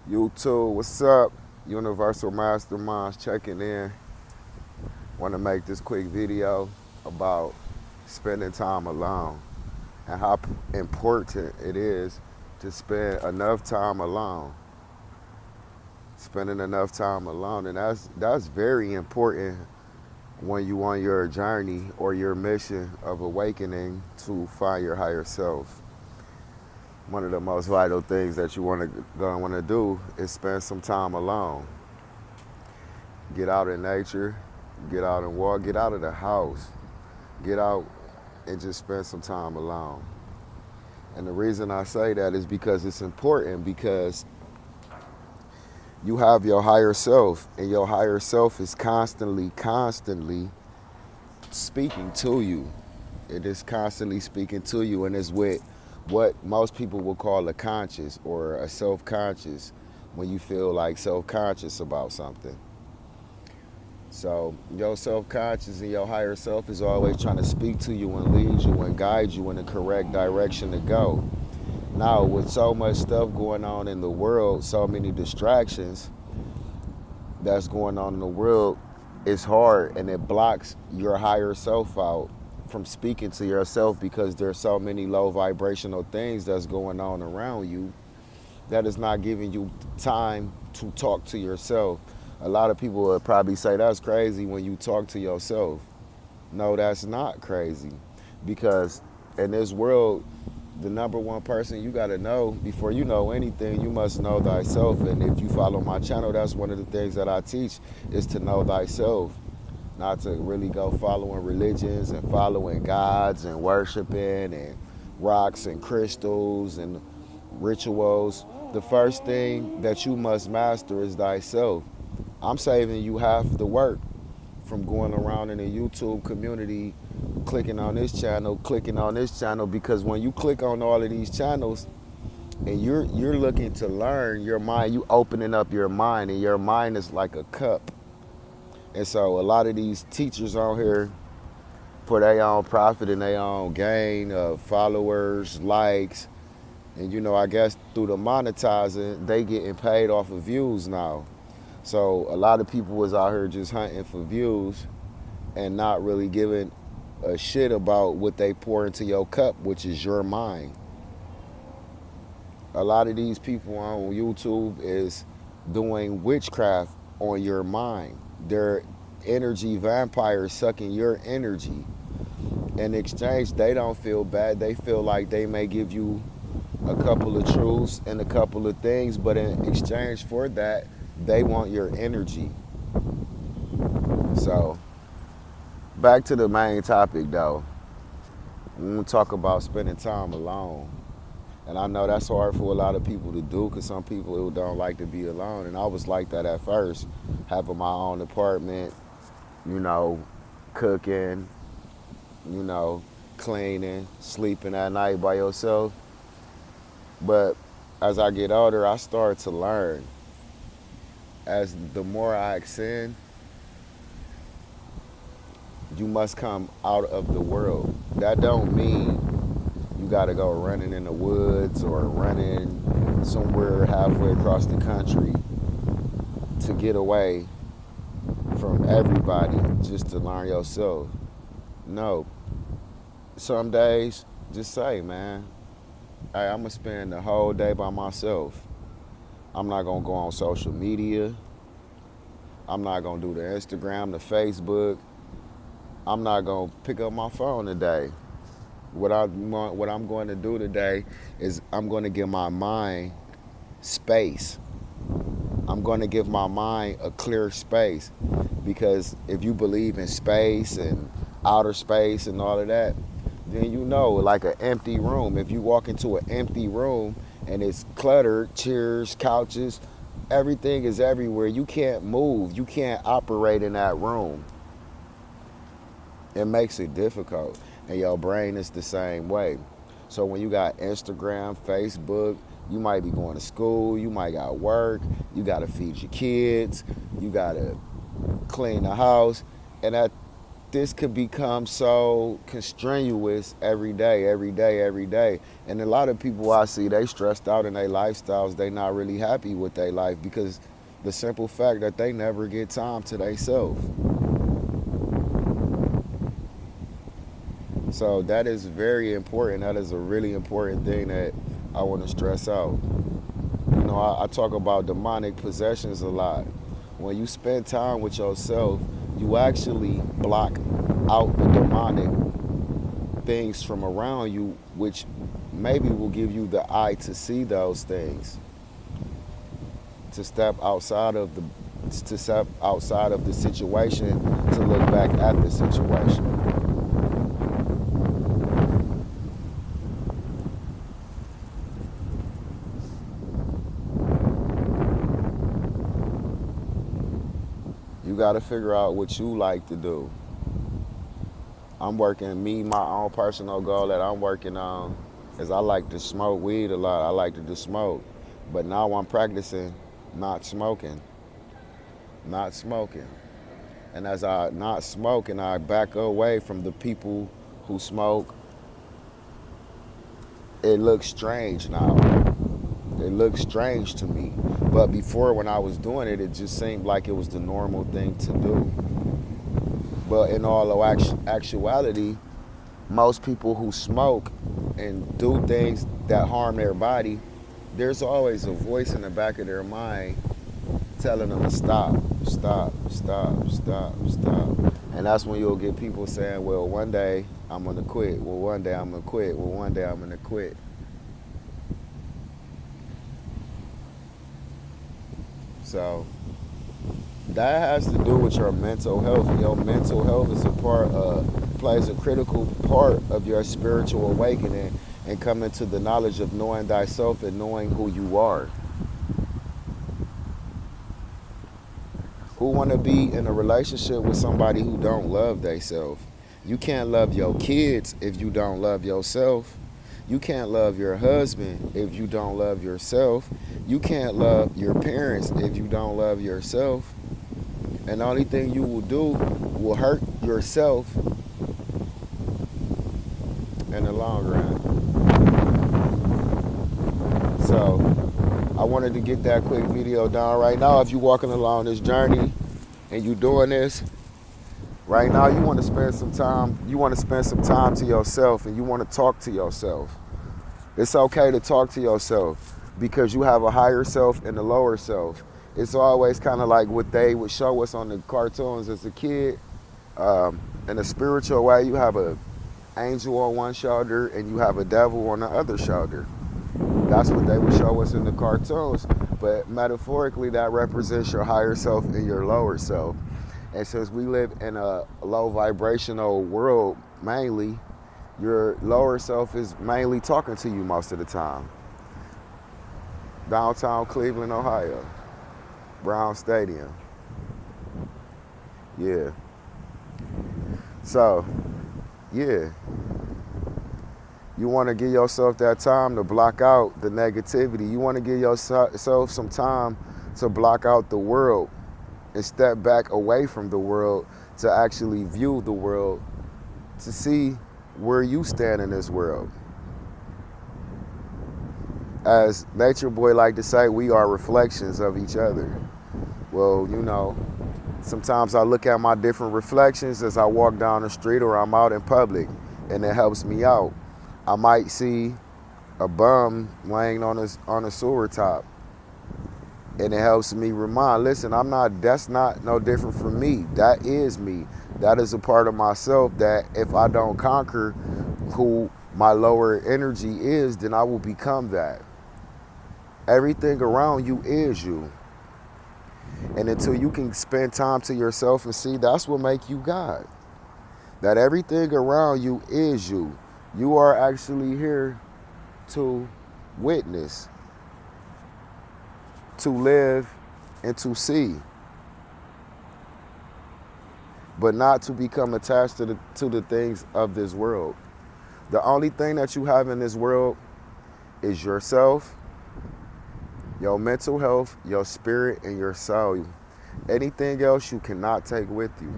YouTube, what's up? Universalmastermindz checking in. Want to make this quick video about spending time alone and how important it is to spend enough time alone. Spending enough time alone, and that's very important when you on your journey or your mission of awakening to find your higher self. One of the most vital things that you want to do is spend some time alone. Get out in nature, get out and walk, get out of the house, get out and just spend some time alone. And the reason I say that is because it's important, because you have your higher self, and your higher self is constantly speaking to you. It is constantly speaking to you, and it's with what most people will call a conscious or a self-conscious, when you feel like self-conscious about something. So your self-conscious and your higher self is always trying to speak to you and lead you and guide you in the correct direction to go. Now, with so much stuff going on in the world, so many distractions that's going on in the world, it's hard, and it blocks your higher self out from speaking to yourself, because there's so many low vibrational things that's going on around you that is not giving you time to talk to yourself. A lot of people would probably say that's crazy when you talk to yourself. No, that's not crazy, because in this world, the number one person you got to know before you know anything, you must know thyself. And if you follow my channel, that's one of the things that I teach, is to know thyself. Not to really go following religions and following gods and worshiping and rocks and crystals and rituals. The first thing that you must master is thyself. I'm saving you half the work from going around in the YouTube community, clicking on this channel, because when you click on all of these channels and you're looking to learn, your mind, you opening up your mind, and your mind is like a cup. And so a lot of these teachers on here, for their own profit and their own gain of followers, likes, and I guess through the monetizing, they getting paid off of views now. So a lot of people was out here just hunting for views and not really giving a shit about what they pour into your cup, which is your mind. A lot of these people on YouTube is doing witchcraft on your mind. They're energy vampires sucking your energy. In exchange, they don't feel bad. They feel like they may give you a couple of truths and a couple of things, but in exchange for that, they want your energy. So, back to the main topic though. We're going to talk about spending time alone. And I know that's hard for a lot of people to do, because some people who don't like to be alone. And I was like that at first, having my own apartment, cooking, cleaning, sleeping at night by yourself. But as I get older, I start to learn. As the more I ascend, you must come out of the world. That don't mean you gotta go running in the woods or running somewhere halfway across the country to get away from everybody just to learn yourself. No. Some days, just say, man, hey, I'm gonna spend the whole day by myself. I'm not gonna go on social media. I'm not gonna do the Instagram, the Facebook. I'm not gonna pick up my phone today. What I'm going to do today is I'm going to give my mind space. I'm going to give my mind a clear space, because if you believe in space and outer space and all of that, then like an empty room. If you walk into an empty room and it's cluttered, chairs, couches, everything is everywhere. You can't move. You can't operate in that room. It makes it difficult. And your brain is the same way. So when you got Instagram, Facebook, you might be going to school, you might got work, you got to feed your kids, you got to clean the house. And at this could become so strenuous every day, every day, every day. And a lot of people I see, they stressed out in their lifestyles. They not really happy with their life because the simple fact that they never get time to themselves. So that is very important. That is a really important thing that I want to stress out. You know, I talk about demonic possessions a lot. When you spend time with yourself, you actually block out the demonic things from around you, which maybe will give you the eye to see those things, to step outside of the situation, to look back at the situation. You got to figure out what you like to do. My own personal goal that I'm working on is I like to smoke weed a lot. I like to do smoke. But now I'm practicing not smoking. Not smoking. And as I not smoke and I back away from the people who smoke, it looks strange now. It looks strange to me. But before, when I was doing it, it just seemed like it was the normal thing to do. But in all actuality, most people who smoke and do things that harm their body, there's always a voice in the back of their mind telling them to stop, stop, stop, stop, stop. And that's when you'll get people saying, well, one day I'm going to quit. Well, one day I'm going to quit. Well, one day I'm going to quit. So that has to do with your mental health. Your mental health is plays a critical part of your spiritual awakening and coming to the knowledge of knowing thyself and knowing who you are. Who want to be in a relationship with somebody who don't love themselves? You can't love your kids if you don't love yourself. You can't love your husband if you don't love yourself. You can't love your parents if you don't love yourself. And the only thing you will do will hurt yourself in the long run. So I wanted to get that quick video done right now. If you're walking along this journey and you're doing this, right now you want to spend some time to yourself and you want to talk to yourself. It's okay to talk to yourself because you have a higher self and a lower self. It's always kind of like what they would show us on the cartoons as a kid. In a spiritual way, you have an angel on one shoulder and you have a devil on the other shoulder. That's what they would show us in the cartoons. But metaphorically, that represents your higher self and your lower self. And since we live in a low vibrational world mainly, your lower self is mainly talking to you most of the time. Downtown Cleveland, Ohio. Brown Stadium. Yeah. So, yeah. You want to give yourself that time to block out the negativity. You want to give yourself some time to block out the world and step back away from the world to actually view the world, to see where you stand in this world. As Nature Boy like to say, we are reflections of each other. Well, you know, sometimes I look at my different reflections as I walk down the street or I'm out in public, and it helps me out. I might see a bum laying on a sewer top, and it helps me remind, listen, that's not no different from me. That is me. That is a part of myself that if I don't conquer who my lower energy is, then I will become that. Everything around you is you. And until you can spend time to yourself and see, that's what makes you God. That everything around you is you. You are actually here to witness, to live, and to see. But not to become attached to the things of this world. The only thing that you have in this world is yourself, your mental health, your spirit, and your soul. Anything else you cannot take with you.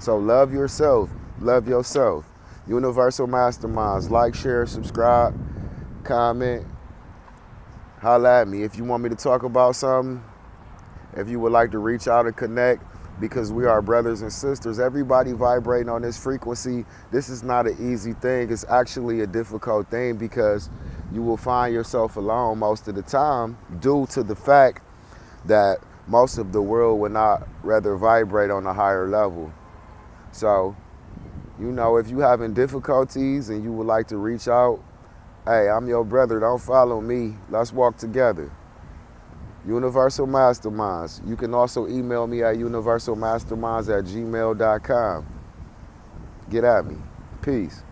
So love yourself. Love yourself. Universal Masterminds. Like, share, subscribe, comment. Holla at me if you want me to talk about something. If you would like to reach out and connect, because we are brothers and sisters. Everybody vibrating on this frequency. This is not an easy thing. It's actually a difficult thing, because you will find yourself alone most of the time due to the fact that most of the world will not rather vibrate on a higher level. So, you know, if you having difficulties and you would like to reach out, hey, I'm your brother. Don't follow me. Let's walk together. Universal Masterminds. You can also email me at universalmasterminds@gmail.com. Get at me. Peace.